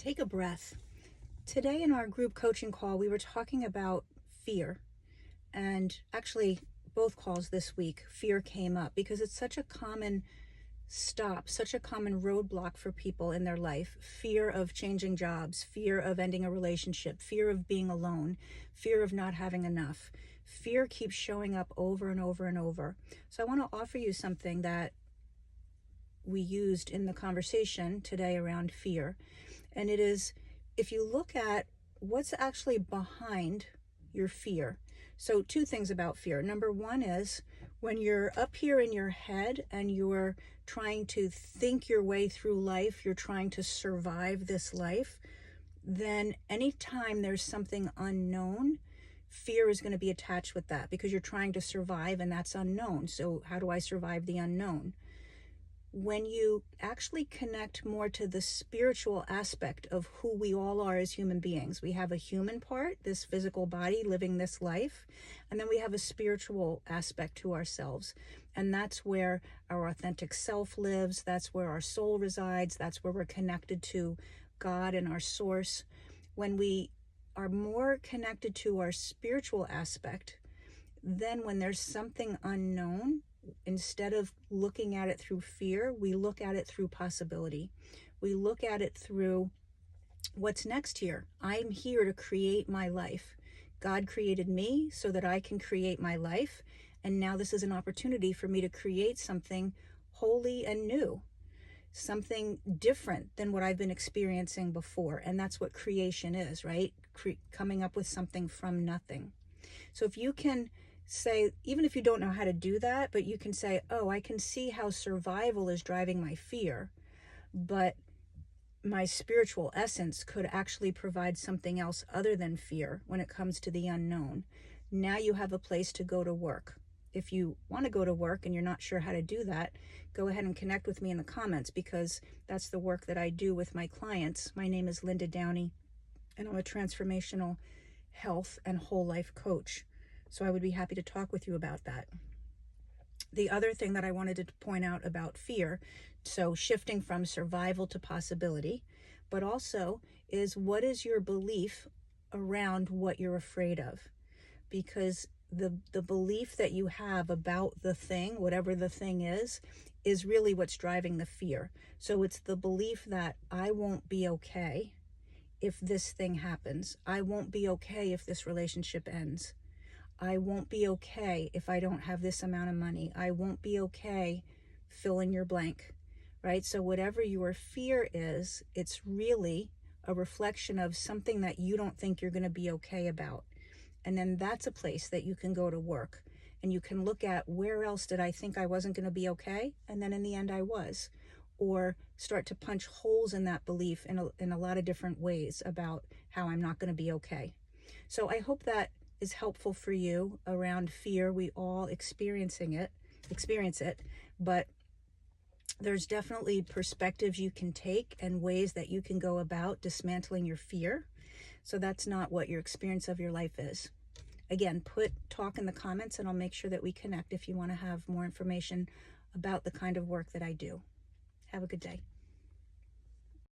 Take a breath. Today in our group coaching call, we were talking about fear. And actually, both calls this week, fear came up because it's such a common such a common roadblock for people in their life. Fear of changing jobs, fear of ending a relationship, fear of being alone, fear of not having enough. Fear keeps showing up over and over and over. So I want to offer you something that we used in the conversation today around fear. And it is, if you look at what's actually behind your fear. So two things about fear. Number one is when you're up here in your head and you're trying to think your way through life, you're trying to survive this life, then anytime there's something unknown, fear is going to be attached with that because you're trying to survive and that's unknown. So how do I survive the unknown? When you actually connect more to the spiritual aspect of who we all are as human beings, we have a human part, this physical body living this life, and then we have a spiritual aspect to ourselves. And that's where our authentic self lives. That's where our soul resides. That's where we're connected to God and our source. When we are more connected to our spiritual aspect, then when there's something unknown, instead of looking at it through fear, we look at it through possibility. We look at it through what's next here. I'm here to create my life. God created me so that I can create my life. And now this is an opportunity for me to create something holy and new, something different than what I've been experiencing before. And that's what creation is, right? Coming up with something from nothing. So if you can say, even if you don't know how to do that, but you can say, oh, I can see how survival is driving my fear, but my spiritual essence could actually provide something else other than fear when it comes to the unknown. Now you have a place to go to work. If you want to go to work and you're not sure how to do that, go ahead and connect with me in the comments because that's the work that I do with my clients. My name is Linda Downey, and I'm a transformational health and whole life coach. So I would be happy to talk with you about that. The other thing that I wanted to point out about fear, so shifting from survival to possibility, but also is what is your belief around what you're afraid of? Because the belief that you have about the thing, whatever the thing is really what's driving the fear. So it's the belief that I won't be okay if this thing happens. I won't be okay if this relationship ends. I won't be okay if I don't have this amount of money. I won't be okay, fill in your blank, right? So whatever your fear is, it's really a reflection of something that you don't think you're going to be okay about. And then that's a place that you can go to work and you can look at where else did I think I wasn't going to be okay? And then in the end I was. Or start to punch holes in that belief in a lot of different ways about how I'm not going to be okay. So I hope that is helpful for you around fear. We all experience it, but there's definitely perspectives you can take and ways that you can go about dismantling your fear. So that's not what your experience of your life is. Again, talk in the comments and I'll make sure that we connect if you want to have more information about the kind of work that I do. Have a good day.